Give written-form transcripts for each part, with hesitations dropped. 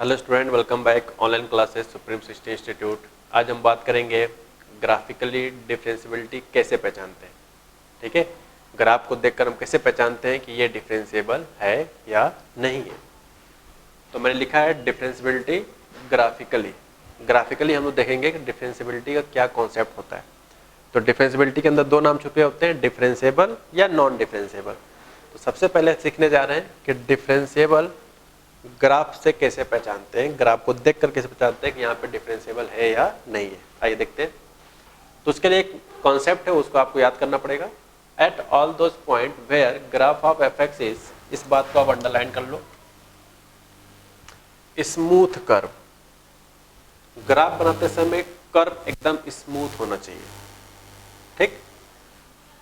Hello student, welcome back online classes supreme system institute. आज हम बात करेंगे ग्राफिकली डिफरेंशिएबिलिटी कैसे पहचानते हैं। ठीक है, ग्राफ को देखकर हम कैसे पहचानते हैं कि ये डिफरेंशिएबल है या नहीं है। तो मैंने लिखा है डिफरेंशिएबिलिटी ग्राफिकली हम लोग देखेंगे कि डिफरेंशिएबिलिटी का क्या कॉन्सेप्ट होता है। तो डिफरेंशिएबिलिटी के अंदर दो नाम छुपे होते हैं, डिफरेंशिएबल या नॉन डिफरेंशिएबल। तो सबसे पहले सीखने जा रहे हैं कि डिफरेंशिएबल ग्राफ से कैसे पहचानते हैं, ग्राफ को देखकर कैसे पहचानते हैं कि यहाँ पे डिफरेंशिएबल है या नहीं है। आइए देखते हैं। तो उसके लिए एक कॉन्सेप्ट है, उसको आपको याद करना पड़ेगा। At all those point where graph of F x is, इस बात को आप अंडरलाइन कर लो, स्मूथ कर्व। ग्राफ बनाते समय कर्व एकदम स्मूथ होना चाहिए। ठीक,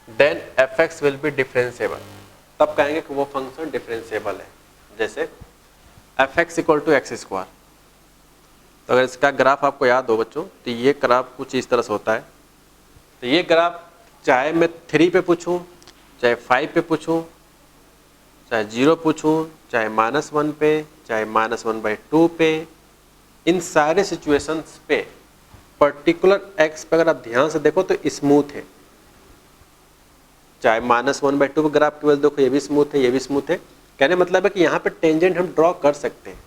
then F X will be differentiable, तब कहेंगे कि वो फंक्शन डिफरेंशिएबल है। जैसे F X equal to X square. तो अगर इसका ग्राफ आपको याद हो बच्चों, तो ये ग्राफ कुछ इस तरह से होता है। तो ये ग्राफ चाहे मैं 3 पे पूछूं, चाहे 5 पे पूछूं, चाहे 0 पूछूं, चाहे -1 पे, चाहे -1/2 पे, इन सारे सिचुएशंस पे पर्टिकुलर एक्स पे अगर आप ध्यान से देखो तो स्मूथ है। चाहे -1/2 पे ग्राफ केवल देखो, ये भी स्मूथ है, ये भी स्मूथ है। कहने मतलब है कि यहाँ पे टेंजेंट हम ड्रॉ कर सकते हैं।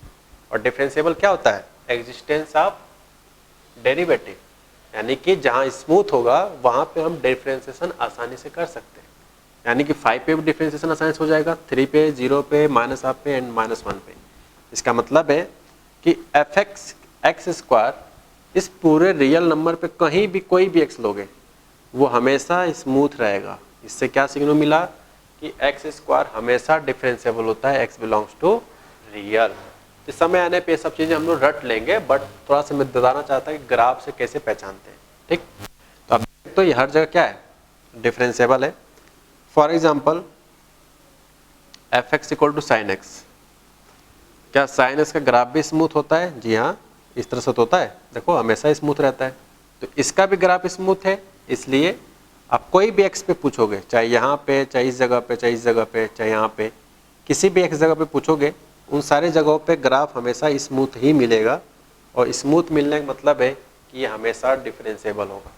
और डिफरेंशिएबल क्या होता है? एग्जिस्टेंस ऑफ डेरिवेटिव, यानी कि जहाँ स्मूथ होगा वहाँ पे हम डिफरेंशिएशन आसानी से कर सकते हैं। यानी कि 5 पे भी डिफरेंशिएशन आसानी से हो जाएगा, 3 पे, 0 पे, -1 पे एंड -1 पे। इसका मतलब है कि एफ एक्स स्क्वायर इस पूरे रियल नंबर पे कहीं भी कोई भी एक्स लोगे वो हमेशा स्मूथ रहेगा। इससे क्या सीखने मिला कि एक्स स्क्वायर हमेशा डिफरेंशिएबल होता है, एक्स बिलोंग्स टू रियल। तो समय आने पे ये सब चीज़ें हम लोग रट लेंगे, बट थोड़ा सा मैं बताना चाहता हूँ कि ग्राफ से कैसे पहचानते हैं। ठीक, तो अब तो ये हर जगह क्या है? डिफरेंशिएबल है। For example F X equal to sine X. क्या साइन एक्स का ग्राफ भी स्मूथ होता है? जी हाँ, इस तरह से तो होता है, देखो हमेशा स्मूथ रहता है। तो इसका भी ग्राफ स्मूथ है, इसलिए आप कोई भी एक्स पे पूछोगे, चाहे यहाँ पे, चाहे इस जगह पे, चाहे इस जगह पे, चाहे यहाँ पे, किसी भी एक्स जगह पे पूछोगे, उन सारे जगहों पे ग्राफ हमेशा स्मूथ ही मिलेगा। और स्मूथ मिलने का मतलब है कि ये हमेशा डिफरेंशिएबल होगा।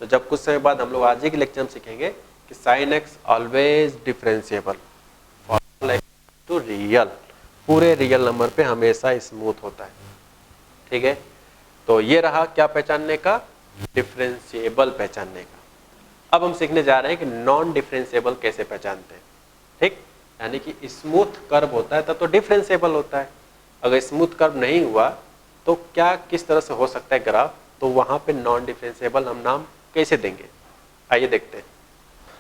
तो जब कुछ समय बाद हम लोग आज ही के लेक्चर में सीखेंगे कि sine X always differentiable for X to real, पूरे रियल नंबर पे हमेशा स्मूथ होता है। ठीक है, तो ये रहा क्या पहचानने का? डिफरेंशिएबल पहचानने का। अब हम सीखने जा रहे हैं कि नॉन डिफरेंशिएबल कैसे पहचानते हैं। ठीक, यानी कि स्मूथ कर्व होता है तब तो डिफरेंशिएबल होता है। अगर स्मूथ कर्व नहीं हुआ तो क्या किस तरह से हो सकता है ग्राफ? तो वहां पे नॉन डिफरेंशिएबल हम नाम कैसे देंगे, आइए देखते हैं।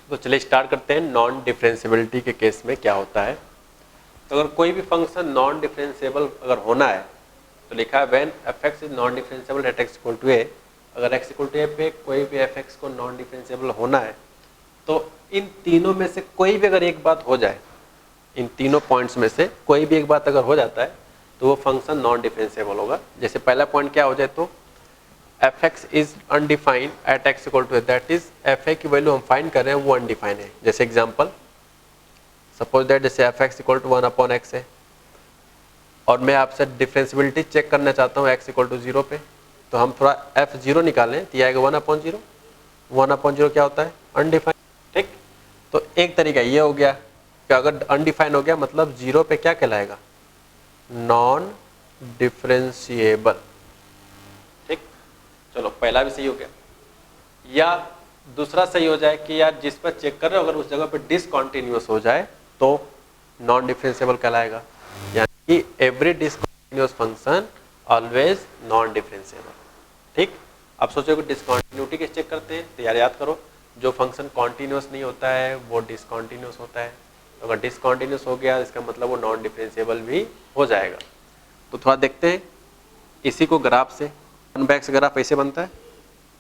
तो चलिए स्टार्ट करते हैं। नॉन डिफरेंशिएबिलिटी के केस में क्या होता है? तो अगर कोई भी फंक्शन नॉन डिफरेंशिएबल अगर होना है तो लिखा है when f x is non differentiable at x equal to a. अगर x इक्वल टू ए पे कोई भी एफ एक्स को नॉन डिफरेंशिएबल होना है तो इन तीनों में से कोई भी अगर एक बात हो जाए, इन तीनों पॉइंट्स में से कोई भी एक बात अगर हो जाता है तो वो फंक्शन नॉन डिफरेंशिएबल होगा। जैसे पहला पॉइंट क्या हो जाए तो F x is undefined at x equal to A, that is F A की वैल्यू हम फाइंड कर रहे हैं वो अनडिफाइंड है। जैसे एग्जाम्पल सपोज दैट जैसे F X equal to 1/x है और मैं आपसे डिफरेंशिएबिलिटी चेक करना चाहता हूँ x इक्वल टू 0 पे, तो हम थोड़ा f0 निकालें तो ये आएगा 1/0। 1/0 क्या होता है? अनडिफाइंड। ठीक, तो एक तरीका ये हो गया कि अगर अनडिफाइंड हो गया मतलब 0 पे क्या कहलाएगा? Non differentiable. ठीक, चलो पहला भी सही हो गया। या दूसरा सही हो जाए कि यार जिस पर चेक कर रहे हो अगर उस जगह पे डिसकंटिन्यूअस हो जाए तो नॉन डिफरेंशिएबल कहलाएगा। यानी कि every discontinuous function always non differentiable. ठीक, अब सोचो कि डिसकंटिन्यूटी कैसे चेक करते हैं? तो यार याद करो, जो फंक्शन कॉन्टिन्यूअस नहीं होता है वो डिसकंटिन्यूअस होता है। तो अगर डिसकंटिन्यूअस हो गया इसका मतलब वो नॉन डिफरेंशिएबल भी हो जाएगा। तो थोड़ा देखते हैं इसी को ग्राफ से। 1/x ग्राफ ऐसे बनता है,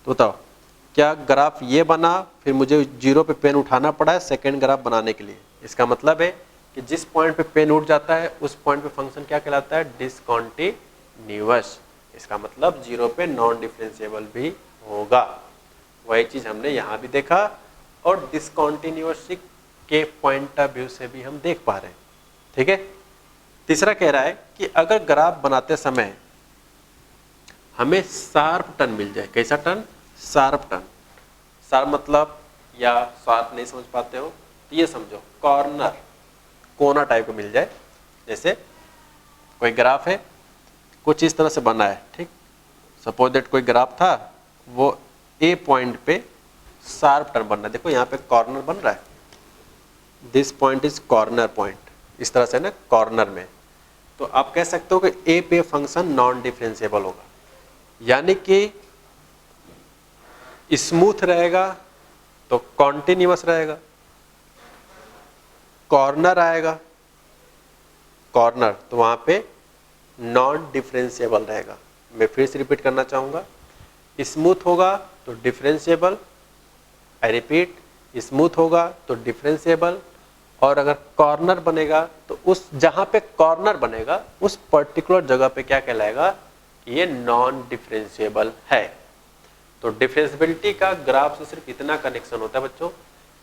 तो बताओ क्या ग्राफ ये बना फिर मुझे 0 पे पेन उठाना पड़ा है सेकेंड ग्राफ बनाने के लिए? इसका मतलब है कि जिस पॉइंट पे पेन उठ जाता है उस पॉइंट पे फंक्शन क्या कहलाता है? डिसकंटिन्यूअस। इसका मतलब 0 पे नॉन डिफरेंशिएबल भी होगा। वही चीज हमने यहाँ भी देखा और डिसकंटिन्यूअस के पॉइंट ऑफ व्यू से भी हम देख पा रहे हैं। ठीक है, तीसरा कह रहा है कि अगर ग्राफ बनाते समय हमें शार्प टर्न मिल जाए। कैसा टर्न? Sharp turn. शार्प मतलब, या शार्प नहीं समझ पाते हो तो ये समझो, कॉर्नर, कोना टाइप का मिल जाए। जैसे कोई ग्राफ है, कुछ इस तरह से बना है, ठीक। सपोज दैट कोई ग्राफ था, वो ए पॉइंट पे शार्प टर्न बन रहा है। देखो यहाँ पे कॉर्नर बन रहा है, this point is corner point, इस तरह से ना कॉर्नर में। तो आप कह सकते हो कि ए पे फंक्शन नॉन डिफरेंशिएबल होगा, यानी कि स्मूथ रहेगा तो कॉन्टिन्यूअस रहेगा, कॉर्नर आएगा, कॉर्नर तो वहां पे नॉन डिफरेंशिएबल रहेगा। मैं फिर से रिपीट करना चाहूंगा, स्मूथ होगा तो डिफरेंशिएबल, आई रिपीट, स्मूथ होगा तो डिफरेंशिएबल, और अगर कॉर्नर बनेगा तो उस जहां पे कॉर्नर बनेगा उस पर्टिकुलर जगह पे क्या कहलाएगा? ये नॉन डिफरेंशिएबल है। तो डिफरेंशिएबिलिटी का ग्राफ से सिर्फ इतना कनेक्शन होता है बच्चों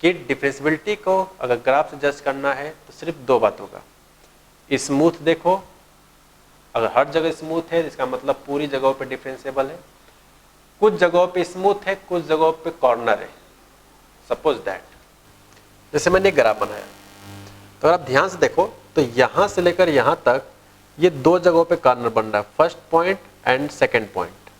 कि डिफरेंशिएबिलिटी को अगर ग्राफ से जज करना है तो सिर्फ दो बात होगा। स्मूथ देखो, अगर हर जगह स्मूथ है इसका मतलब पूरी जगहों पे डिफरेंशिएबल है। कुछ जगहों पे स्मूथ है, कुछ जगहों पे कॉर्नर है। सपोज दैट, जैसे मैंने एक ग्राफ बनाया, तो अगर आप ध्यान से देखो तो यहां से लेकर यहां तक ये दो जगहों पे कॉर्नर बन रहा है, first point and second point.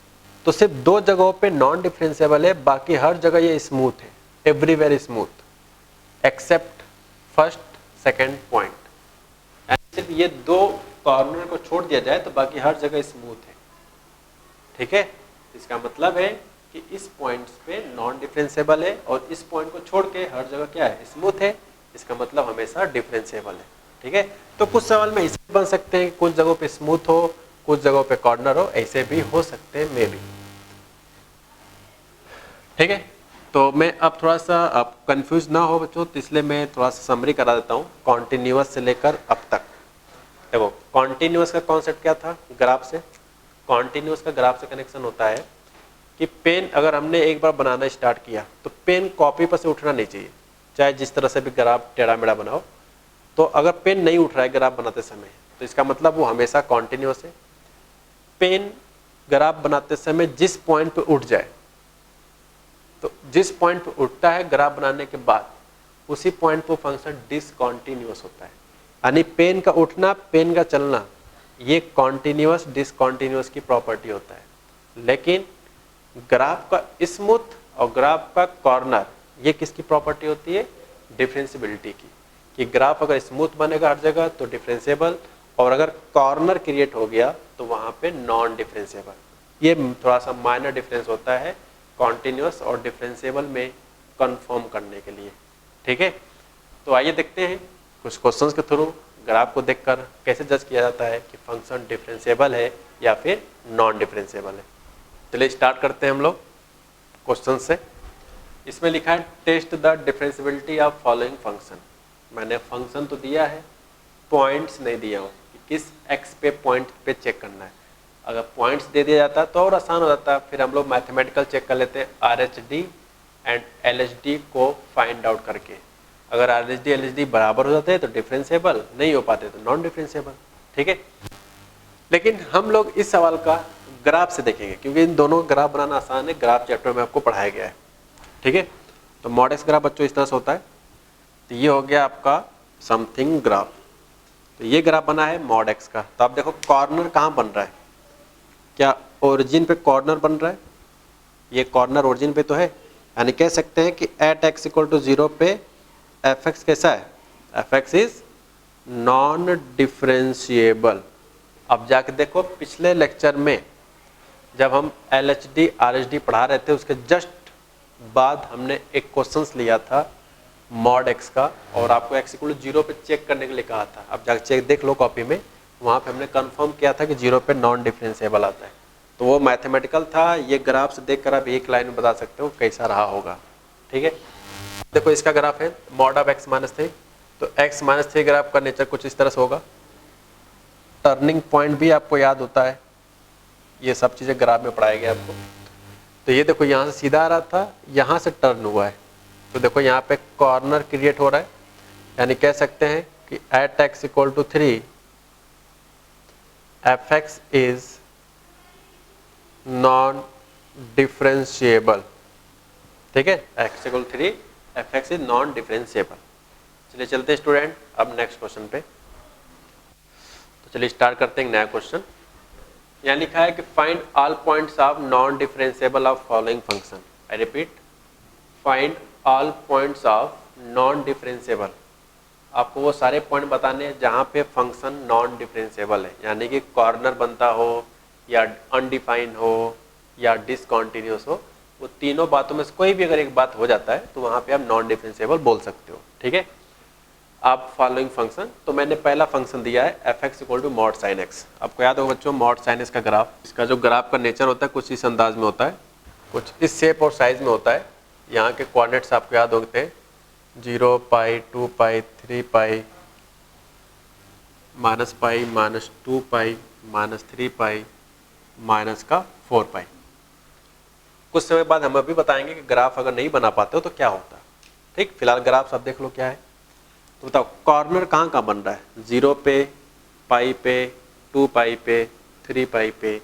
तो सिर्फ दो जगहों पे नॉन डिफरेंशिएबल है, बाकी हर जगह ये स्मूथ है, everywhere smooth accept first second point. सिर्फ ये दो कॉर्नर को छोड़ दिया जाए तो बाकी हर जगह स्मूथ है, ठीक है। इसका मतलब है कि इस पॉइंट्स पे नॉन डिफरेंशिएबल है और इस पॉइंट को छोड़ के हर जगह क्या है? स्मूथ है। इसका मतलब हमेशा डिफरेंशिएबल है, ठीक है। तो कुछ सवाल में ऐसे बन सकते हैं, कुछ जगहों पे स्मूथ हो, कुछ जगहों पे कॉर्नर हो, ऐसे भी हो सकते हैं मे भी, ठीक है। तो मैं अब थोड़ा सा आप कंफ्यूज ना हो बच्चों, तो इसलिए मैं थोड़ा सा समरी करा देता हूँ कॉन्टिन्यूअस से लेकर अब तक। देखो कॉन्टिन्यूअस का कॉन्सेप्ट क्या था? ग्राफ से, कॉन्टिन्यूअस का ग्राफ से कनेक्शन होता है कि पेन अगर हमने एक बार बनाना स्टार्ट किया तो पेन कॉपी पर से उठना नहीं चाहिए, चाहे जिस तरह से भी ग्राफ टेढ़ा मेढ़ा बनाओ। तो अगर पेन नहीं उठ रहा है ग्राफ बनाते समय तो इसका मतलब वो हमेशा कॉन्टिन्यूअस है। पेन ग्राफ बनाते समय जिस पॉइंट पे उठ जाए, तो जिस पॉइंट पे उठता है ग्राफ बनाने के बाद उसी पॉइंट पे फंक्शन डिसकॉन्टिन्यूअस होता है। यानी पेन का उठना, पेन का चलना, ये कॉन्टिन्यूअस डिसकॉन्टिन्यूअस की प्रॉपर्टी होता है। लेकिन ग्राफ का स्मूथ और ग्राफ का कॉर्नर, ये किसकी प्रॉपर्टी होती है? डिफरेंशिएबिलिटी की। कि ग्राफ अगर स्मूथ बनेगा हर जगह तो डिफरेंशिएबल, और अगर कॉर्नर क्रिएट हो गया तो वहां पे नॉन डिफरेंशिएबल। ये थोड़ा सा माइनर डिफरेंस होता है कॉन्टिन्यूअस और डिफरेंशिएबल में कंफर्म करने के लिए, ठीक है। तो आइए देखते हैं कुछ क्वेश्चंस के थ्रू ग्राफ को देखकर कैसे जज किया जाता है कि फंक्शन डिफरेंशिएबल है या फिर नॉन डिफरेंशिएबल है। चलिए स्टार्ट करते हैं हम लोग क्वेश्चन से। इसमें लिखा है test the differentiability of following function. मैंने फंक्शन तो दिया है, पॉइंट्स नहीं दिया हो कि किस एक्स पे पॉइंट पे चेक करना है। अगर पॉइंट्स दे दिया जाता तो और आसान हो जाता, फिर हम लोग मैथमेटिकल चेक कर लेते हैं RHD एंड LHD को फाइंड आउट करके। अगर RHD LHD बराबर हो जाते हैं तो डिफरेंशिएबल, नहीं हो पाते तो नॉन डिफरेंशिएबल, ठीक है। लेकिन हम लोग इस सवाल का ग्राफ से देखेंगे क्योंकि इन दोनों ग्राफ बनाना आसान है, ग्राफ चैप्टर में आपको पढ़ाया गया है, ठीक है। तो मॉड एक्स ग्राफ बच्चों इस तरह से होता है। तो ये हो गया आपका समथिंग ग्राफ। तो ये ग्राफ बना है मॉड एक्स का। तो आप देखो कॉर्नर कहाँ बन रहा है? क्या ओरिजिन पे कॉर्नर बन रहा है? ये कॉर्नर ओरिजिन पे तो है, यानी कह सकते हैं कि एट एक्स इक्वल टू 0 पे एफ एक्स कैसा है? F x is non differentiable. अब जाके देखो पिछले लेक्चर में जब हम LHD RHD पढ़ा रहे थे उसके जस्ट बाद हमने एक क्वेश्चंस लिया था मॉड एक्स का, और आपको एक्स इक्वल टू 0 पे चेक करने के लिए कहा था। अब जाके चेक देख लो कॉपी में, वहाँ पे हमने कंफर्म किया था कि 0 पे नॉन डिफरेंशिएबल आता है। तो वो मैथमेटिकल था। ये ग्राफ से देखकर आप एक लाइन में बता सकते हो कैसा रहा होगा, ठीक है। देखो इसका ग्राफ है मॉड ऑफ x माइनस 3। तो x माइनस 3 ग्राफ का नेचर कुछ इस तरह से होगा। टर्निंग पॉइंट भी आपको याद होता है, ये सब चीज़ें ग्राफ में पढ़ाया गया आपको। तो ये देखो यहाँ से सीधा आ रहा था, यहाँ से टर्न हुआ है। तो देखो यहाँ पे कॉर्नर क्रिएट हो रहा है, यानी कह सकते हैं कि at x equal to 3 F x is non differentiable, ठीक है, X equal 3, F x is non differentiable. चलिए चलते हैं स्टूडेंट अब नेक्स्ट क्वेश्चन पे। तो चलिए स्टार्ट करते हैं नया क्वेश्चन। यहाँ लिखा है कि find all points of non differentiable of following function. I repeat, find all points of non differentiable. आपको वो सारे पॉइंट बताने हैं जहाँ पे फंक्शन नॉन डिफरेंशिएबल है, यानी कि कॉर्नर बनता हो या अनडिफाइन हो या डिसकॉन्टिन्यूस हो, वो तीनों बातों में से कोई भी अगर एक बात हो जाता है तो वहाँ पे आप नॉन डिफरेंशिएबल बोल सकते हो, ठीक है। आप फॉलोइंग फंक्शन, तो मैंने पहला फंक्शन दिया है F X equal to mod sine X. आपको याद होगा बच्चों मॉड साइन एक्स का ग्राफ, इसका जो ग्राफ का नेचर होता है कुछ इस अंदाज में होता है, कुछ इस शेप और साइज में होता है। यहाँ के कोऑर्डिनेट्स आपको याद होते हैं 0 पाई 2 पाई 3 pi minus pi minus 2 pi minus 3 pi minus का 4 पाई। कुछ समय बाद हम अभी बताएंगे कि ग्राफ अगर नहीं बना पाते हो तो क्या होता है, ठीक। फिलहाल ग्राफ सब देख लो क्या है। तो बताओ कॉर्नर कहाँ कहाँ बन रहा है, 0 पे, पाई पे, 2 पाई पे, 3 पाई पे,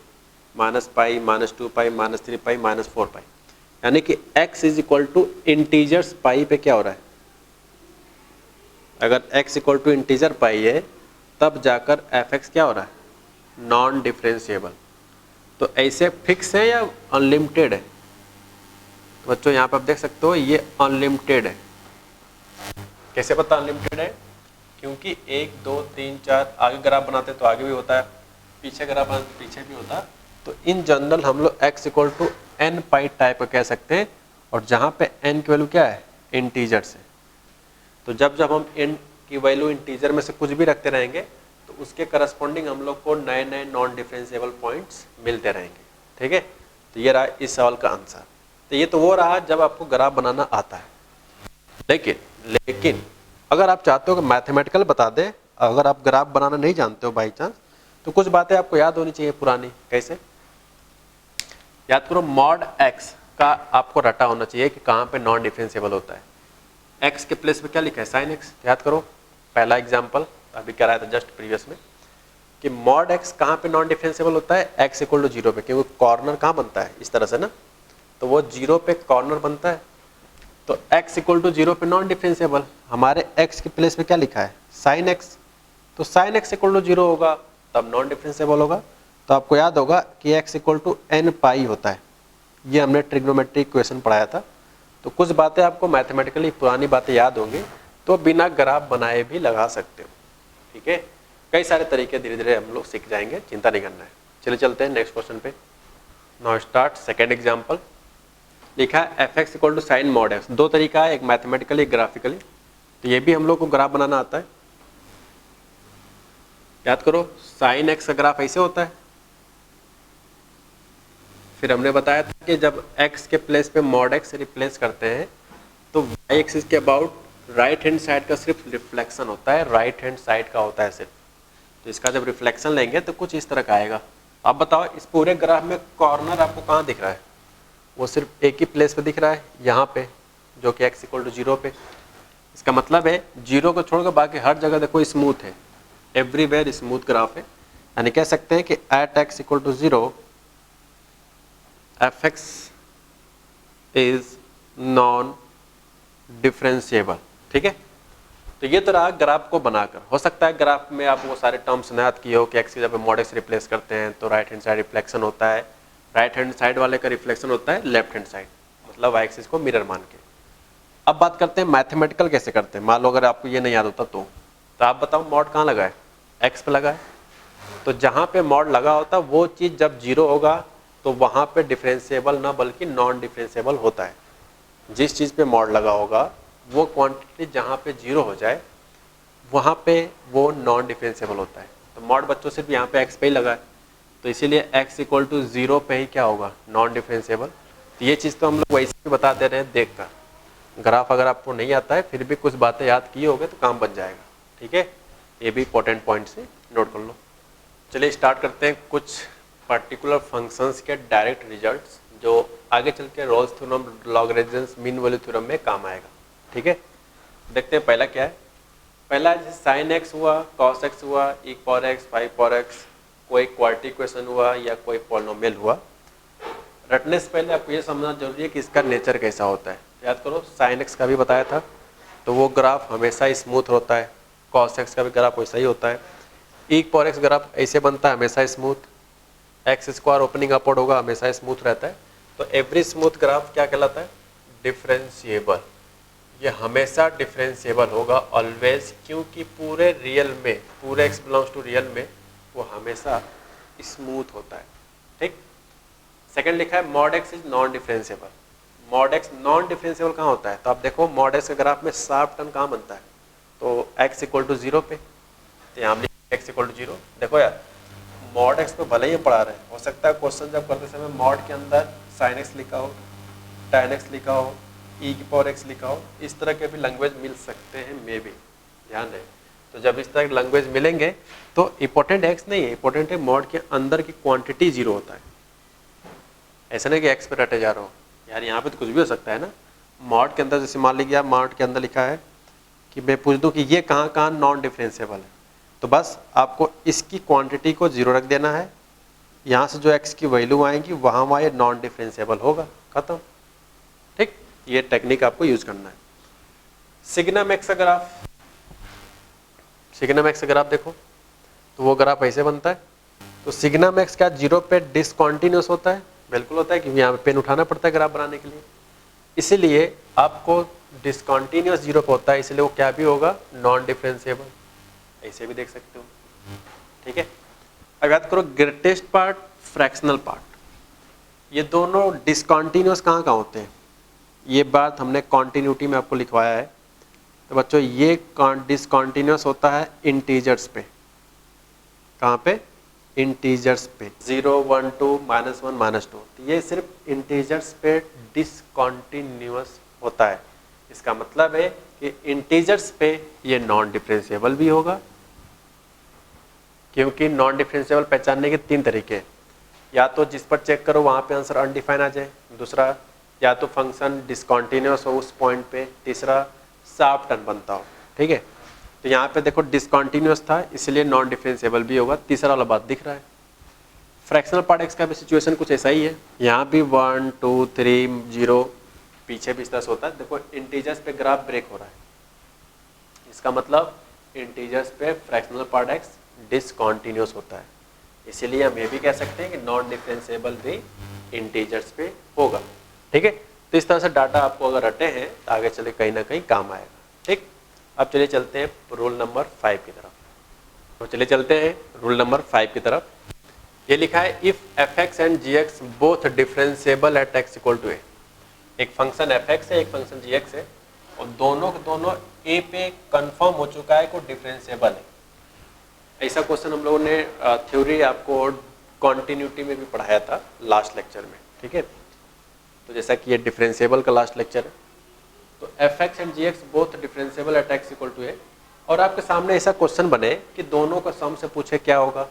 minus pi minus 2 pi minus 3 pi minus 4 pi, यानी कि x is equal to integers pi पे क्या हो रहा है। अगर x equal to integer pi है तब जाकर एफ एक्स क्या हो रहा है, नॉन डिफरेंशिएबल। तो ऐसे फिक्स है या अनलिमिटेड है। तो बच्चों यहाँ पर आप देख सकते हो ये अनलिमिटेड है। कैसे पता अनलिमिटेड है, क्योंकि 1 2 3 4 आगे ग्राफ बनाते तो आगे भी होता है, पीछे ग्राफ बनाते तो पीछे भी होता है। तो इन जनरल हम लोग x equal to N pi type का कह सकते हैं, और जहाँ पे n की वैल्यू क्या है, इंटीजर से। तो जब जब हम n की वैल्यू इंटीजर में से कुछ भी रखते रहेंगे तो उसके करस्पॉन्डिंग हम लोग को नए नए नॉन डिफरेंशिएबल पॉइंट्स मिलते रहेंगे, ठीक है। तो ये रहा इस सवाल का आंसर। तो ये तो वो रहा जब आपको ग्राफ बनाना आता है। लेकिन अगर आप चाहते हो कि मैथमेटिकल बता दे, अगर आप ग्राफ बनाना नहीं जानते हो बाई चांस, तो कुछ बातें आपको याद होनी चाहिए पुरानी। कैसे याद करो, मॉड एक्स का आपको रटा होना चाहिए कि कहाँ पे नॉन डिफरेंशिएबल होता है। एक्स के प्लेस पे क्या लिखा है, साइन एक्स। याद करो पहला एग्जाम्पल अभी क्या रहा था जस्ट प्रीवियस में, कि मॉड एक्स कहाँ पे नॉन डिफरेंशिएबल होता है, एक्स इक्वल टू 0 पे, क्योंकि कॉर्नर कहाँ बनता है इस तरह से ना, तो वो 0 पे कॉर्नर बनता है। तो x इक्वल टू 0 पे नॉन डिफरेंशिएबल, हमारे x के प्लेस पे क्या लिखा है, साइन x, तो साइन x इक्वल टू 0 होगा तब नॉन डिफरेंशिएबल होगा। तो आपको याद होगा कि x इक्वल टू n पाई होता है, ये हमने ट्रिग्नोमेट्री इक्वेशन पढ़ाया था। तो कुछ बातें आपको मैथमेटिकली पुरानी बातें याद होंगी तो बिना ग्राफ बनाए भी लगा सकते हो, ठीक है। कई सारे तरीके धीरे धीरे हम लोग सीख जाएंगे, चिंता नहीं करना है। चलिए चलते हैं नेक्स्ट क्वेश्चन पे। Now start second example. लिखा है F X equal to sine mod X. दो तरीका है, एक मैथमेटिकली एक ग्राफिकली। तो ये भी हम लोग को ग्राफ बनाना आता है। याद करो साइन एक्स का ग्राफ ऐसे होता है। फिर हमने बताया था कि जब x के प्लेस पे मॉड एक्स रिप्लेस करते हैं तो y एक्सिस के अबाउट राइट हैंड साइड का सिर्फ रिफ्लेक्शन होता है, राइट हैंड साइड का होता है सिर्फ। तो इसका जब रिफ्लेक्शन लेंगे तो कुछ इस तरह का आएगा। अब बताओ इस पूरे ग्राफ में कॉर्नर आपको कहाँ दिख रहा है, वो सिर्फ एक ही प्लेस पे दिख रहा है, यहाँ पे, जो कि x इक्वल टू 0 पे। इसका मतलब है 0 को छोड़कर बाकी हर जगह देखो स्मूथ है, एवरीवेयर स्मूथ ग्राफ है। यानी कह सकते हैं कि at x equal to 0 F x is non differentiable, ठीक है। तो ये तो रहा ग्राफ को बनाकर। हो सकता है ग्राफ में आप वो सारे टर्म्स न याद किए हो कि x की जब मॉड एक्स रिप्लेस करते हैं तो राइट हैंड साइड रिफ्लेक्शन होता है, राइट हैंड साइड वाले का रिफ्लेक्शन होता है लेफ्ट हैंड साइड, मतलब y एक्सिस को मिरर मान के। अब बात करते हैं मैथमेटिकल कैसे करते हैं। मान लो अगर आपको ये नहीं याद होता तो आप बताओ मॉड कहाँ लगा है, x पे लगा है। तो जहाँ पे मॉड लगा होता वो चीज़ जब 0 होगा तो वहाँ पे डिफरेंशिएबल ना बल्कि नॉन डिफरेंशिएबल होता है। जिस चीज़ पे मॉड लगा होगा वो क्वांटिटी जहाँ पे 0 हो जाए वहाँ पे वो नॉन डिफरेंशिएबल होता है। तो मॉड बच्चों सिर्फ यहाँ पे x पे ही लगा है, तो इसीलिए x इक्वल टू 0 पे ही क्या होगा, नॉन डिफरेंशिएबल। तो ये चीज़ तो हम लोग वैसे भी बता दे रहे हैं देख कर। ग्राफ अगर आपको नहीं आता है फिर भी कुछ बातें याद किए होगे तो काम बन जाएगा, ठीक है। ये भी इंपॉर्टेंट पॉइंट से नोट कर लो। चलिए स्टार्ट करते हैं कुछ पर्टिकुलर फंक्शंस के डायरेक्ट रिजल्ट्स जो आगे चल के Rolle's theorem, logarithms, mean value theorem में काम आएगा, ठीक है। देखते हैं पहला क्या है। पहला साइन एक्स हुआ, कॉस एक्स हुआ, e power x, 5 power x, कोई क्वाड्रेटिक इक्वेशन हुआ या कोई पॉलिनोमियल हुआ, रटने से पहले आपको ये समझना जरूरी है कि इसका नेचर कैसा होता है। याद करो sin x का भी बताया था, तो वो ग्राफ हमेशा स्मूथ होता है, cos x का भी ग्राफ वैसा ही होता है, e पावर x ग्राफ ऐसे बनता है हमेशा smooth, x square opening upward होगा हमेशा स्मूथ रहता है। तो एवरी स्मूथ ग्राफ क्या कहलाता है? डिफरेंशिएबल। ये हमेशा डिफरेंशिएबल होगा ऑलवेज, क्योंकि पूरे रियल में, पूरे एक्स बिलोंग्स टू रियल में वो हमेशा स्मूथ होता है। ठीक। सेकंड लिखा है mod x is non differentiable. Mod x non differentiable कहाँ होता है? तो आप देखो मॉड एक्स के ग्राफ में शार्प टर्न कहाँ बनता है? तो x इक्वल टू 0 पे, तो यहाँ x इक्वल टू 0। देखो यार मॉड एक्स तो भले ही पढ़ा रहे हैं, हो सकता है क्वेश्चन जब करते समय मॉड के अंदर sin x लिखा हो, tan x लिखा हो, e की पावर x लिखा हो, इस तरह के भी लैंग्वेज मिल सकते हैं, मे बी, ध्यान रहे। तो जब इस तरह के लैंग्वेज मिलेंगे तो इंपॉर्टेंट x नहीं है, इंपॉर्टेंट है मॉड के अंदर की क्वांटिटी 0 होता है। ऐसा नहीं कि x पे रटे जा रहा हो यार, यहाँ पे तो कुछ भी हो सकता है ना। मॉड के अंदर जैसे मान लीजिए मॉड के अंदर लिखा है कि मैं पूछ दूं कि ये कहाँ कहाँ नॉन डिफरेंशिएबल है, तो बस आपको इसकी क्वांटिटी को 0 रख देना है, यहाँ से जो x की वैल्यू आएंगी वहाँ वहाँ ये नॉन डिफरेंशिएबल होगा, खत्म। ठीक, ये टेक्निक आपको यूज करना है। Signum x graph, signum x graph देखो तो वो ग्राफ ऐसे बनता है। तो सिग्नम एक्स क्या 0 पे डिसकॉन्टिन्यूस होता है? बिल्कुल होता है, क्योंकि यहाँ पे पेन उठाना पड़ता है ग्राफ बनाने के लिए, इसीलिए आपको डिसकॉन्टिन्यूस 0 पे होता है, इसलिए वो क्या भी होगा? नॉन डिफरेंशिएबल, ऐसे भी देख सकते हो। ठीक है। अब याद करो ग्रेटेस्ट पार्ट, फ्रैक्शनल पार्ट, ये दोनों डिसकॉन्टिन्यूस कहाँ कहाँ होते हैं? ये बात हमने कॉन्टिन्यूटी में आपको लिखवाया है। तो बच्चों ये डिसकॉन्टिन्यूस होता है इंटीजर्स पे। कहाँ पे? इंटीजर्स पे, 0 1 2 -1 -2, तो ये सिर्फ इंटीजर्स पे डिसकॉन्टिन्यूस होता है। इसका मतलब है कि इंटीजर्स पे ये नॉन डिफरेंशिएबल भी होगा, क्योंकि नॉन डिफरेंशिएबल पहचानने के 3 तरीके हैं। या तो जिस पर चेक करो वहाँ पे आंसर अनडिफाइन आ जाए, दूसरा या तो फंक्शन डिसकॉन्टिन्यूस हो उस पॉइंट पे, तीसरा शार्प टर्न बनता हो। ठीक है, तो यहाँ पे देखो डिसकॉन्टिन्यूस था इसलिए नॉन डिफरेंशिएबल भी होगा, तीसरा वाला बात दिख रहा है। फ्रैक्शनल पार्ट एक्स का भी सिचुएशन कुछ ऐसा ही है, यहाँ भी 1 2 3 0 पीछे भी इस तरह से होता है। देखो इंटीजर्स पे ग्राफ ब्रेक हो रहा है, इसका मतलब इंटीजर्स पे फ्रैक्शनल पार्ट एक्स डिसकॉन्टिन्यूस होता है, इसीलिए हम ये भी कह सकते हैं कि नॉन डिफरेंशिएबल भी इंटीजर्स पे होगा। ठीक है, तो इस तरह से डाटा आपको अगर रटे हैं तो आगे चले कहीं ना कहीं काम आएगा। ठीक, अब चलिए चलते हैं रूल नंबर 5 की तरफ। तो चलिए चलते हैं रूल नंबर 5 की तरफ। ये लिखा है if fx and gx both differentiable at x equal to a। एक फंक्शन fx है, एक फंक्शन gx है, और दोनों के दोनों a पे कंफर्म हो चुका है को डिफरेंशिएबल है। ऐसा क्वेश्चन हम लोगों ने थ्योरी आपको कॉन्टिन्यूटी में भी पढ़ाया था लास्ट लेक्चर में। ठीक है, तो जैसा कि ये डिफरेंशिएबल का लास्ट लेक्चर है, तो fx and gx both differentiable at x equal to a, और आपके सामने ऐसा क्वेश्चन बने कि दोनों का सम से पूछे क्या होगा,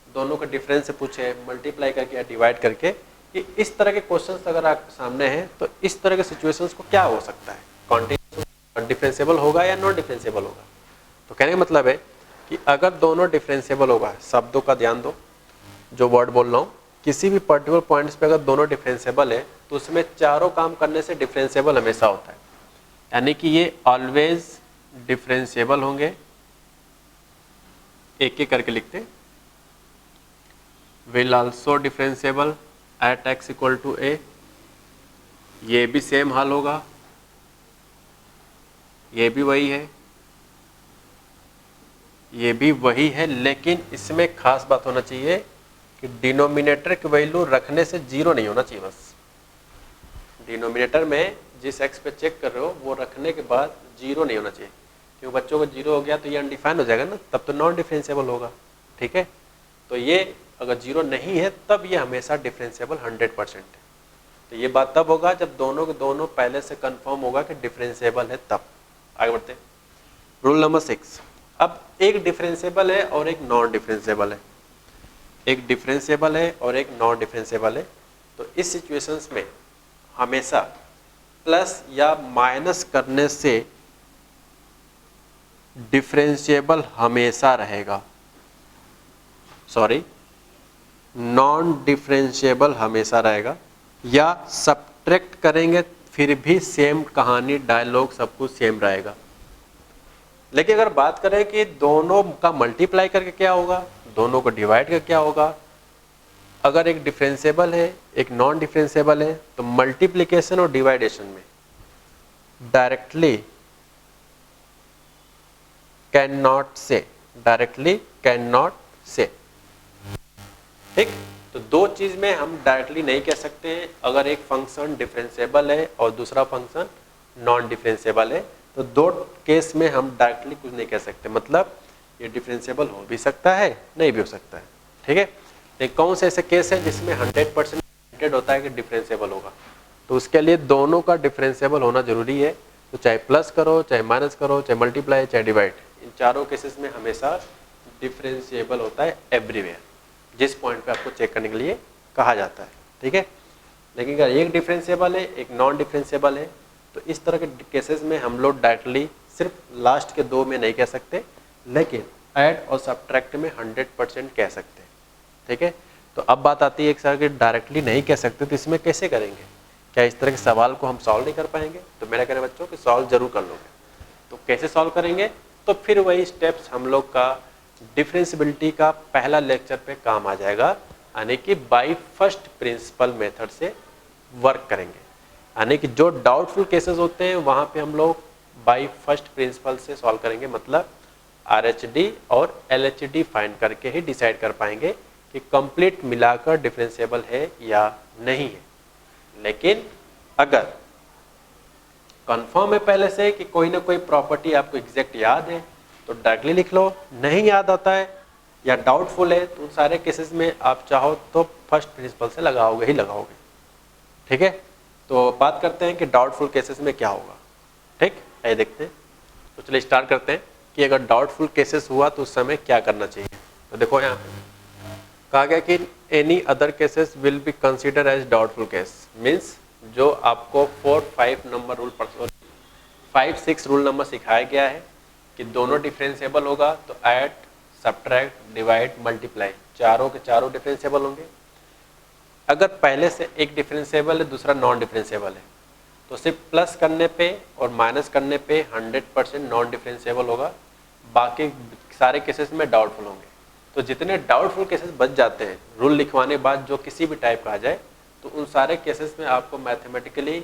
दोनों का डिफरेंस से पूछे मल्टीप्लाई करके या डिवाइड करके, कि इस तरह के क्वेश्चंस अगर आपके सामने हैं तो इस तरह के सिचुएशंस को क्या हो सकता है, कॉन्टिन्यूस डिफरेंशिएबल होगा या नॉन डिफरेंशिएबल होगा। तो कहने का मतलब है कि अगर दोनों डिफरेंशिएबल होगा, शब्दों का ध्यान दो जो वर्ड बोल रहा हूँ, किसी भी पर्टिकुलर पॉइंट्स पे अगर दोनों डिफरेंशिएबल है तो उसमें चारों काम करने से डिफरेंशिएबल हमेशा होता है, यानी कि ये ऑलवेज डिफरेंशिएबल होंगे। एक एक करके लिखते, will also differentiable at x equal to a, ये भी सेम हाल होगा, ये भी वही है, ये भी वही है, लेकिन इसमें खास बात होना चाहिए कि डिनोमिनेटर की वैल्यू रखने से 0 नहीं होना चाहिए। बस डिनोमिनेटर में जिस x पे चेक कर रहे हो वो रखने के बाद 0 नहीं होना चाहिए, क्योंकि बच्चों को 0 हो गया तो ये अनडिफाइन हो जाएगा ना, तब तो नॉन डिफरेंशिएबल होगा। ठीक है, तो ये अगर 0 नहीं है तब ये हमेशा डिफरेंशिएबल 100% है। तो ये बात तब होगा जब दोनों के दोनों पहले से कंफर्म होगा कि डिफरेंशिएबल है, तब। आगे बढ़ते हैं, रूल नंबर 6। अब एक डिफरेंशिएबल है और एक नॉन डिफरेंशिएबल है, एक डिफरेंशिएबल है और एक नॉन डिफरेंशिएबल है। तो इस सिचुएशंस में हमेशा प्लस या माइनस करने से डिफरेंशिएबल हमेशा रहेगा, सॉरी नॉन डिफरेंशिएबल हमेशा रहेगा, या सब्ट्रैक्ट करेंगे फिर भी सेम कहानी, डायलॉग सब कुछ सेम रहेगा। लेकिन अगर बात करें कि दोनों का मल्टीप्लाई करके क्या होगा, दोनों को डिवाइड करके क्या होगा, अगर एक डिफरेंशिएबल है एक नॉन डिफरेंशिएबल है तो मल्टीप्लिकेशन और डिवाइडेशन में डायरेक्टली कैन नॉट से, डायरेक्टली कैन नॉट से, ठीक। तो दो चीज में हम डायरेक्टली नहीं कह सकते। अगर एक फंक्शन डिफरेंशिएबल है और दूसरा फंक्शन नॉन डिफरेंशिएबल है तो दो केस में हम डायरेक्टली कुछ नहीं कह सकते। मतलब ये डिफरेंशिएबल हो भी सकता है, नहीं भी हो सकता है, ठीक है। लेकिन कौन से ऐसे केस है जिसमें 100% होता है कि डिफरेंशिएबल होगा, तो उसके लिए दोनों का डिफरेंशिएबल होना जरूरी है। तो चाहे प्लस करो, चाहे माइनस करो, चाहे मल्टीप्लाई, चाहे डिवाइड, इन चारों केसेस में हमेशा डिफरेंशिएबल होता है एवरीवेयर, जिस पॉइंट पे आपको चेक करने के लिए कहा जाता है, ठीक है। लेकिन अगर एक डिफरेंशिएबल है एक नॉन डिफरेंशिएबल है तो इस तरह के केसेस में हम लोग डायरेक्टली सिर्फ लास्ट के दो में नहीं कह सकते, लेकिन ऐड और सब्ट्रैक्ट में 100% कह सकते हैं, ठीक है। तो अब बात आती है एक सर कि डायरेक्टली नहीं कह सकते तो इसमें कैसे करेंगे, क्या इस तरह के सवाल को हम सॉल्व नहीं कर पाएंगे? तो मेरा कहना बच्चों कि सॉल्व जरूर कर लोगे। तो कैसे सॉल्व करेंगे, तो फिर वही स्टेप्स हम लोग का डिफरेंशिएबिलिटी का पहला लेक्चर पे काम आ जाएगा, यानी कि बाय फर्स्ट प्रिंसिपल मेथड से वर्क करेंगे। यानी कि जो डाउटफुल केसेस होते हैं वहां पे हम लोग बाय फर्स्ट प्रिंसिपल से सॉल्व करेंगे, मतलब RHD और LHD फाइंड करके ही डिसाइड कर पाएंगे कि कंप्लीट मिलाकर डिफरेंशिएबल है या नहीं है। लेकिन अगर कंफर्म है पहले से कि कोई ना कोई प्रॉपर्टी आपको एग्जैक्ट याद है तो डायरेक्टली लिख लो, नहीं याद आता है या डाउटफुल है तो उन सारे केसेस में आप चाहो तो फर्स्ट प्रिंसिपल से लगाओगे ही लगाओगे, ठीक है। तो बात करते हैं कि डाउटफुल केसेस में क्या होगा, ठीक है, देखते हैं। तो चलिए स्टार्ट करते हैं कि अगर डाउटफुल केसेस हुआ तो उस समय क्या करना चाहिए। तो देखो यहाँ पे कहा गया कि any other cases will be consider as doubtful case, means जो आपको 4-5 नंबर रूल 5-6 रूल नंबर सिखाया गया है कि दोनों डिफरेंशिएबल होगा तो ऐड सब्ट्रैक्ट डिवाइड मल्टीप्लाई चारों के चारों डिफरेंशिएबल होंगे। अगर पहले से एक डिफरेंशिएबल है दूसरा नॉन डिफरेंशिएबल है तो सिर्फ प्लस करने पे और माइनस करने पे 100% नॉन डिफरेंशिएबल होगा, बाकी सारे केसेस में डाउटफुल होंगे। तो जितने डाउटफुल केसेस बच जाते हैं रूल लिखवाने के बाद जो किसी भी टाइप का आ जाए तो उन सारे केसेस में आपको mathematically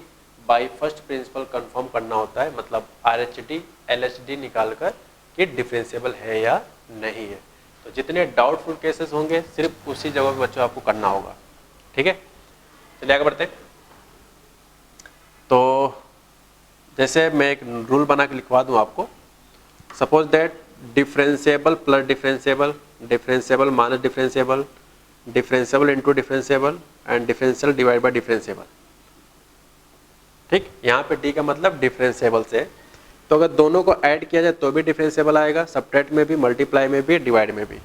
by first principle confirm करना होता है, मतलब RHD LHD निकाल कर कि डिफरेंशिएबल है या नहीं है। तो जितने डाउटफुल केसेस होंगे सिर्फ उसी जगह पे बच्चों आपको करना होगा, ठीक है। चलिए आगे बढ़ते हैं। तो जैसे मैं एक रूल बना के लिखवा दूं आपको, suppose that differentiable plus differentiable, differentiable minus differentiable, differentiable into differentiable and differential divide by differentiable, ठीक। यहाँ पे डी का मतलब डिफरेंशिएबल से, तो अगर दोनों को ऐड किया जाए तो भी डिफरेंशिएबल आएगा, सब्ट्रैक्ट में भी, मल्टीप्लाई में भी, डिवाइड में भी।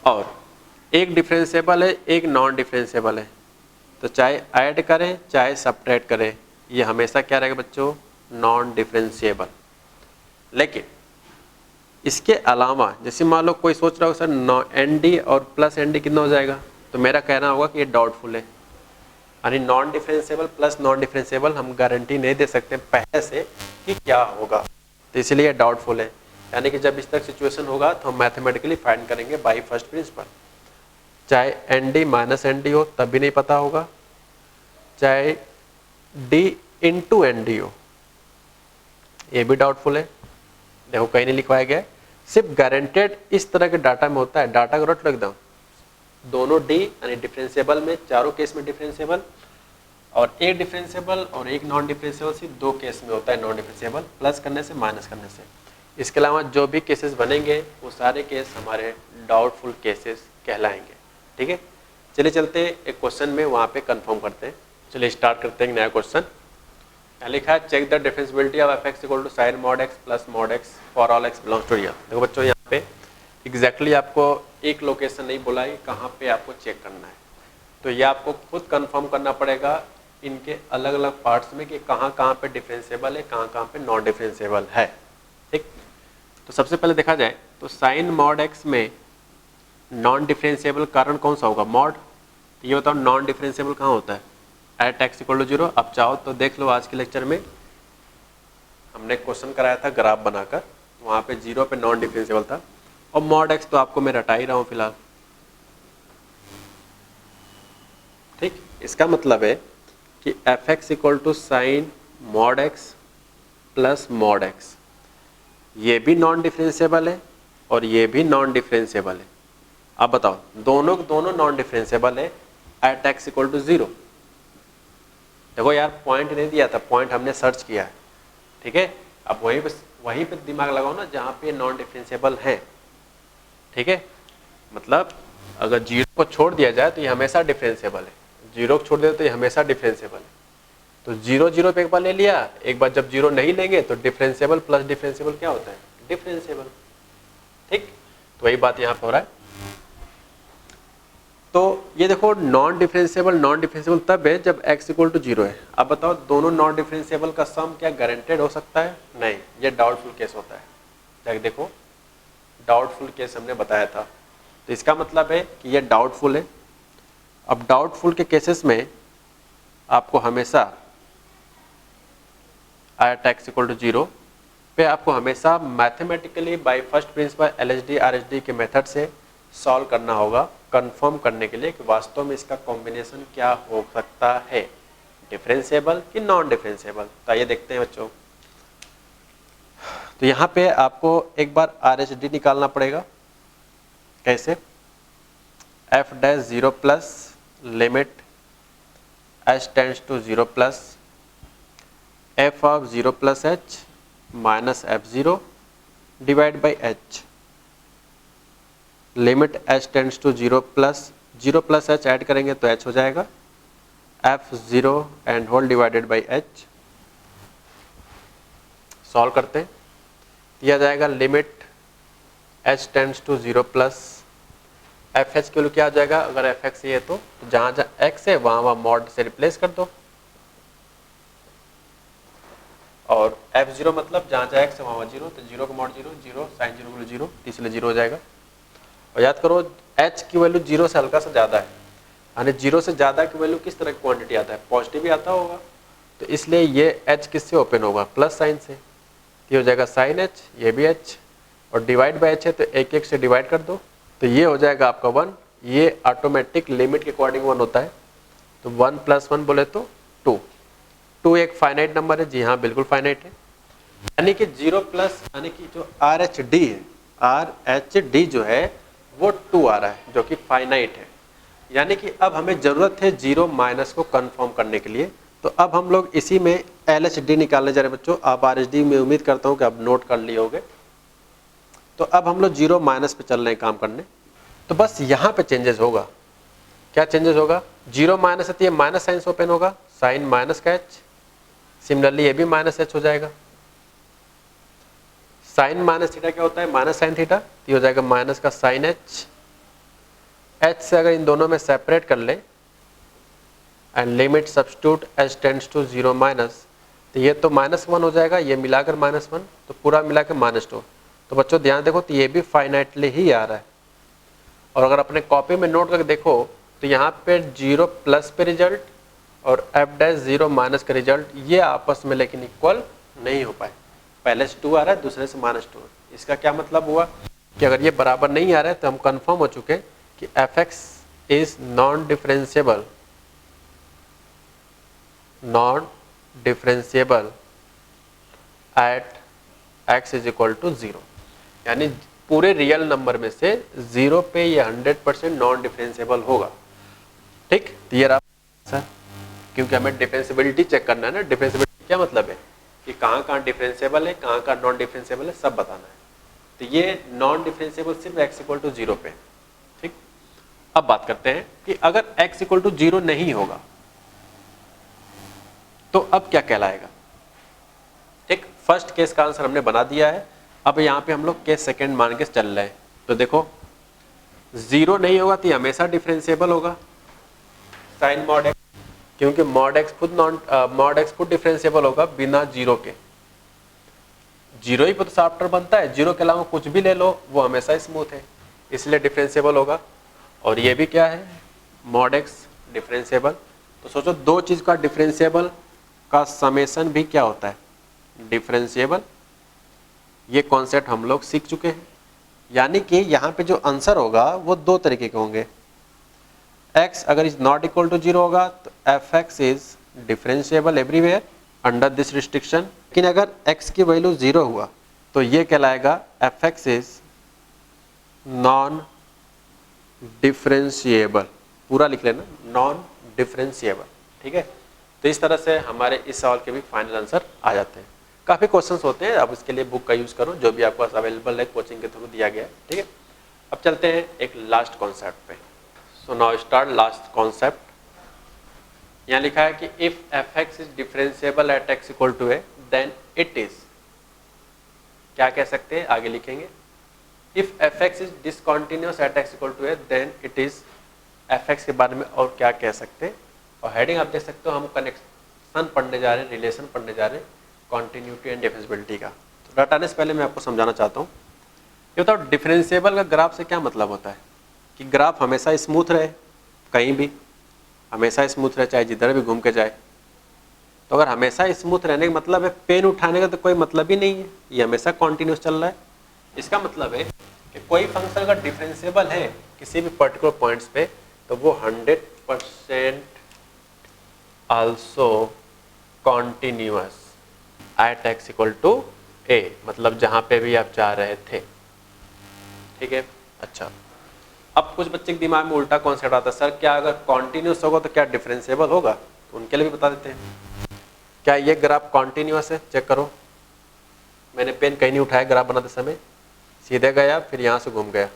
और एक डिफरेंशिएबल है एक नॉन डिफरेंशिएबल है तो चाहे ऐड करें चाहे सब्ट्रैक्ट करें ये हमेशा क्या रहेगा बच्चों, नॉन डिफरेंशिएबल। लेकिन इसके अलावा जैसे मान लो कोई सोच रहा हो सर ND और प्लस ND कितना हो जाएगा, तो मेरा कहना होगा कि ये डाउटफुल है, यानी non differentiable plus non differentiable हम गारंटी नहीं दे सकते पहले से कि क्या होगा, तो इसलिए डाउटफुल है। यानी कि जब इस तरह सिचुएशन होगा तो हम मैथमेटिकली फाइंड करेंगे बाय फर्स्ट प्रिंसिपल, चाहे ND माइनस ND हो तब भी नहीं पता होगा, चाहे D इंटू ND हो ये भी डाउटफुल है। देखो कहीं नहीं लिखवाया गया, सिर्फ गारंटेड इस तरह के डाटा में होता है, डाटा को रट लो एकदम, दोनों D यानी डिफरेंशिएबल में चारों केस में डिफरेंशिएबल, और एक डिफरेंशिएबल और एक नॉन डिफरेंशिएबल सिर्फ दो केस में होता है नॉन डिफरेंशिएबल, प्लस करने से माइनस करने से। इसके अलावा जो भी केसेस बनेंगे वो सारे केस हमारे डाउटफुल केसेस कहलाएंगे, ठीक है। चलिए चलते एक क्वेश्चन में वहाँ पे कंफर्म करते हैं। चलिए स्टार्ट करते हैं एक नया क्वेश्चन। लिखा है check the differentiability of f equal to sine mod x plus mod x for all x belongs to real. देखो बच्चों यहाँ पे एग्जैक्टली आपको एक लोकेशन नहीं बोला है कहाँ पे आपको चेक करना है, तो ये आपको खुद कंफर्म करना पड़ेगा इनके अलग अलग पार्ट्स में कि कहाँ कहाँ पे डिफरेंशिएबल है कहाँ कहाँ पे नॉन डिफरेंशिएबल है, ठीक। तो सबसे पहले देखा जाए तो साइन मॉड x में नॉन डिफरेंशिएबल कारण कौन सा होगा, मॉड। तो ये बताओ नॉन डिफरेंशिएबल कहाँ होता है, एट एक्स इक्वल टू 0। अब चाहो तो देख लो आज के लेक्चर में हमने क्वेश्चन कराया था ग्राफ बनाकर, वहाँ पे 0 पे नॉन डिफरेंशिएबल था, और मॉड एक्स तो आपको मैं रटा ही रहा हूँ फिलहाल। ठीक, इसका मतलब है कि F X equal to sine mod X plus mod X, ये भी नॉन डिफरेंशिएबल है और ये भी नॉन डिफरेंशिएबल है। अब बताओ दोनों नॉन डिफरेंशिएबल है एट एक्स इक्वल टू 0। देखो यार पॉइंट नहीं दिया था, पॉइंट हमने सर्च किया है, ठीक है। अब वहीं पे दिमाग लगाओ ना जहाँ पे नॉन डिफरेंशिएबल है, ठीक है। मतलब अगर 0 को छोड़ दिया जाए तो ये हमेशा डिफरेंशिएबल है, 0 को छोड़ दिया तो ये हमेशा डिफरेंशिएबल है। तो 0 0 पे एक बार ले लिया, एक बार जब 0 नहीं लेंगे तो डिफरेंशिएबल प्लस डिफरेंशिएबल क्या होता है, डिफरेंशिएबल। ठीक, तो वही बात यहाँ पे हो रहा है। तो ये देखो नॉन डिफरेंशिएबल तब है जब x इक्वल टू 0 है। अब बताओ दोनों नॉन डिफरेंशिएबल का सम क्या गारंटेड हो सकता है, नहीं, ये डाउटफुल केस होता है। देखो डाउटफुल केस हमने बताया था, तो इसका मतलब है कि ये डाउटफुल है। अब डाउटफुल के केसेस में आपको हमेशा एट एक्स इक्वल टू 0 पे आपको हमेशा mathematically by first principle LHD RHD के मेथड से सॉल्व करना होगा, कंफर्म करने के लिए कि वास्तव में इसका कॉम्बिनेशन क्या हो सकता है, डिफरेंशिएबल कि नॉन डिफरेंशिएबल। तो आइए देखते हैं बच्चों। तो यहाँ पे आपको एक बार RHD निकालना पड़ेगा। कैसे, f dash 0 plus limit h tends to 0 plus f of 0 plus h minus f0 divide by h, limit h tends to 0 plus h add करेंगे तो h हो जाएगा f0 and whole divided by h। Solve करते हैं, दिया जाएगा limit h tends to 0 plus fh के लिए क्या आ जाएगा, अगर fx ये है तो जहाँ जहाँ x है वहाँ मॉड से रिप्लेस कर दो, और f0 मतलब जहाँ जहाँ x है वहाँ 0, तो 0 का मॉड 0 साइन 0 की 0, इसलिए 0 हो जाएगा। और याद करो h की वैल्यू 0 से हल्का सा ज़्यादा है, यानी 0 से ज़्यादा की वैल्यू किस तरह की क्वांटिटी आता है, पॉजिटिव ही आता होगा। तो इसलिए ये h किससे ओपन होगा, प्लस साइन से, ये हो जाएगा साइन h, ये भी h, और डिवाइड बाई h है तो एक एक से डिवाइड कर दो, तो ये हो जाएगा आपका 1। ये ऑटोमेटिक लिमिट के अकॉर्डिंग 1 होता है, तो 1 प्लस 1 बोले तो 2 एक फाइनाइट नंबर है, जी हाँ बिल्कुल फाइनाइट है। यानी कि 0 प्लस यानी कि जो RHD है, RHD जो है वो 2 आ रहा है जो कि फाइनाइट है। यानी कि अब हमें ज़रूरत है 0 माइनस को कंफर्म करने के लिए, तो अब हम लोग इसी में LHD निकालने जा रहे हैं बच्चों। आप RHD में उम्मीद करता हूँ कि आप नोट कर लिए होंगे। तो अब हम लोग 0 माइनस पे चल रहे हैं काम करने, तो बस यहाँ पे चेंजेस होगा। क्या चेंजेस होगा, 0 माइनस है तो ये माइनस साइन ओपन होगा, साइन माइनस का h, सिमिलरली ये भी माइनस h हो जाएगा। साइन माइनस थीटा क्या होता है, माइनस साइन थीटा, तो ये हो जाएगा माइनस का साइन h। h से अगर इन दोनों में सेपरेट कर ले and limit substitute h tends to 0 minus, तो ये तो -1 हो जाएगा, ये मिलाकर -1, तो पूरा मिलाकर -2। तो बच्चों ध्यान देखो, तो ये भी फाइनाइटली ही आ रहा है। और अगर अपने कॉपी में नोट करके देखो तो यहाँ पे 0 प्लस पे रिजल्ट और f डैश 0 माइनस का रिजल्ट ये आपस में लेकिन इक्वल नहीं हो पाए। पहले से 2 आ रहा है, दूसरे से -2। इसका क्या मतलब हुआ कि अगर ये बराबर नहीं आ रहा है तो हम कंफर्म हो चुके कि fx is non differentiable at x is equal to 0। यानी पूरे रियल नंबर में से 0 पे ये 100% नॉन डिफरेंशिएबल होगा। ठीक, तो ये रहा सर, क्योंकि हमें डिफरेंशिएबिलिटी चेक करना है ना। डिफरेंशिएबिलिटी क्या मतलब है कि कहाँ कहाँ डिफरेंशिएबल है, कहाँ कहाँ नॉन डिफरेंशिएबल है, सब बताना है। तो ये नॉन डिफरेंशिएबल सिर्फ x इक्वल टू 0 पे। ठीक, अब बात करते हैं कि अगर x इक्वल टू 0 नहीं होगा तो अब क्या कहलाएगा। ठीक, फर्स्ट केस का आंसर हमने बना दिया है। अब यहाँ पे हम लोग केस सेकंड मान के चल रहे हैं। तो देखो 0 नहीं होगा तो ये हमेशा डिफरेंशिएबल होगा साइन मॉड x, क्योंकि मॉड x खुद डिफरेंशिएबल होगा बिना 0 के। 0 ही तो सॉफ्टवेयर बनता है, 0 के अलावा कुछ भी ले लो वो हमेशा स्मूथ है। इसलिए डिफरेंशिएबल होगा। और ये भी क्या है, मॉड एक्स डिफरेंशिएबल। तो सोचो दो चीज़ का डिफरेंशिएबल का समेशन भी क्या होता है, डिफरेंशिएबल। ये कॉन्सेप्ट हम लोग सीख चुके हैं। यानी कि यहाँ पे जो आंसर होगा वो दो तरीके के होंगे। x अगर इज नॉट इक्वल टू 0 होगा तो fx is differentiable everywhere under this restriction. लेकिन अगर x की वैल्यू 0 हुआ तो ये कहलाएगा fx इज नॉन डिफरेंशिएबल। पूरा लिख लेना, नॉन डिफरेंशिएबल। ठीक है, तो इस तरह से हमारे इस सवाल के भी फाइनल आंसर आ जाते हैं। काफ़ी क्वेश्चंस होते हैं, अब इसके लिए बुक का यूज़ करो जो भी आपके पास अवेलेबल है, कोचिंग के थ्रू दिया गया है। ठीक है, अब चलते हैं एक लास्ट कॉन्सेप्ट पे। So now start last concept. यहाँ लिखा है कि if fx is differentiable at x equal to a then it is, क्या कह सकते हैं, आगे लिखेंगे। If fx is discontinuous at x equal to a then it is, fx के बारे में और क्या कह सकते हैं। और हेडिंग आप देख सकते हो, हम कनेक्शन पढ़ने जा रहे हैं, रिलेशन पढ़ने जा रहे हैं कॉन्टिन्यूटी एंड डिफरेंशिएबिलिटी का। तो हटाने से पहले मैं आपको समझाना चाहता हूँ, ये बताओ डिफरेंशिएबल का ग्राफ से क्या मतलब होता है कि ग्राफ हमेशा स्मूथ रहे, कहीं भी हमेशा स्मूथ रहे, चाहे जिधर भी घूम के जाए। तो अगर हमेशा स्मूथ रहने का मतलब है पेन उठाने का तो कोई मतलब ही नहीं है, ये हमेशा कॉन्टिन्यूस चल रहा है। इसका मतलब है कि कोई फंक्शन अगर डिफरेंशिएबल है किसी भी पर्टिकुलर पॉइंट्स पे तो वो 100% also continuous at x equal to a, मतलब जहां पे भी आप जा रहे थे। ठीक है, अच्छा अब कुछ बच्चे के दिमाग में उल्टा कॉन्सेप्ट आता है, सर क्या अगर कॉन्टिन्यूअस होगा तो क्या डिफरेंशिएबल होगा। तो उनके लिए भी बता देते हैं। क्या ये ग्राफ कॉन्टिन्यूअस है, चेक करो। मैंने पेन कहीं नहीं उठाया ग्राफ बनाते समय, सीधे गया फिर यहाँ से घूम गया।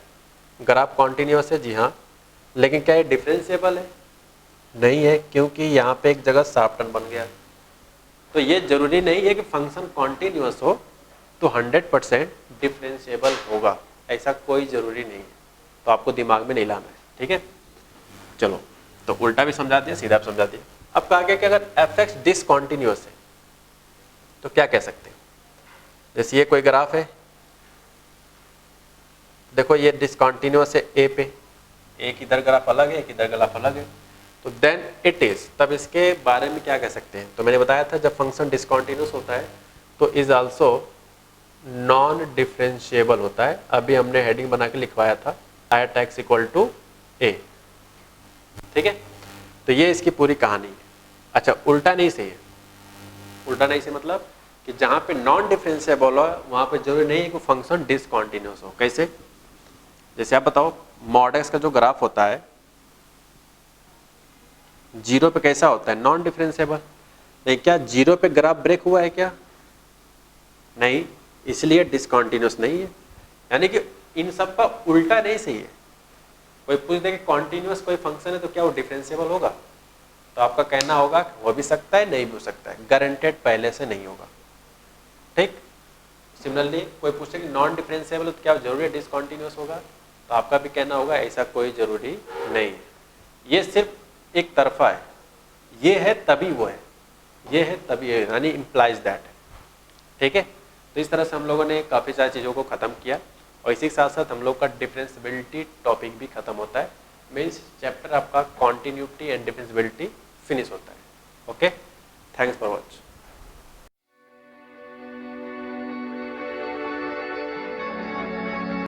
ग्राफ कॉन्टिन्यूअस है, जी हाँ, लेकिन क्या ये डिफरेंशिएबल है, नहीं है, क्योंकि यहाँ पे एक जगह शार्प टर्न बन गया। तो ये जरूरी नहीं है कि फंक्शन कॉन्टिन्यूअस हो तो 100% डिफरेंशिएबल होगा, ऐसा कोई जरूरी नहीं है। तो आपको दिमाग में नहीं लाना है। ठीक है, चलो तो उल्टा भी समझा दिया, सीधा भी समझा दिया। अब कहा गया कि अगर fx डिसकंटिन्यूअस है तो क्या कह सकते हैं। जैसे ये कोई ग्राफ है, देखो ये डिसकंटिन्यूअस है a पे, एक इधर ग्राफ अलग है, एक इधर ग्राफ अलग है, तो देन इट इज, तब इसके बारे में क्या कह सकते हैं। तो मैंने बताया था जब फंक्शन डिसकंटिन्यूअस होता है तो इज आल्सो नॉन डिफरेंशिएबल होता है। अभी हमने हेडिंग बना के लिखवाया था at x equal to a। ठीक है, तो ये इसकी पूरी कहानी है। अच्छा उल्टा नहीं सही है, उल्टा नहीं सही मतलब कि जहां पे नॉन डिफरेंशिएबल हो वहां पे जरूरी नहीं है कि फंक्शन डिसकंटिन्यूअस हो। कैसे, जैसे आप बताओ मॉड एक्स का जो ग्राफ होता है 0 पे कैसा होता है, नॉन डिफरेंशिएबल। नहीं, क्या 0 पे ग्राफ ब्रेक हुआ है क्या, नहीं, इसलिए डिसकंटिन्यूअस नहीं है। यानी कि इन सब का उल्टा नहीं सही है। कोई पूछ दे कि कॉन्टिन्यूअस कोई फंक्शन है तो क्या वो डिफरेंशिएबल होगा, तो आपका कहना होगा हो भी सकता है, नहीं भी हो सकता है, गारंटेड पहले से नहीं होगा। ठीक, सिमिलरली कोई पूछे कि नॉन डिफरेंशिएबल तो क्या जरूरी डिसकंटिन्यूअस होगा, तो आपका भी कहना होगा ऐसा कोई जरूरी नहीं है। ये सिर्फ एक तरफा है, ये है तभी वो है, ये है तभी है, यानी इम्प्लाइज दैट। ठीक है, तो इस तरह से हम लोगों ने काफ़ी सारी चीज़ों को ख़त्म किया और इसी के साथ साथ हम लोग का डिफरेंशिएबिलिटी टॉपिक भी खत्म होता है। मीन्स चैप्टर आपका कॉन्टिन्यूटी एंड डिफरेंशिएबिलिटी फिनिश होता है। Okay, thanks for watch.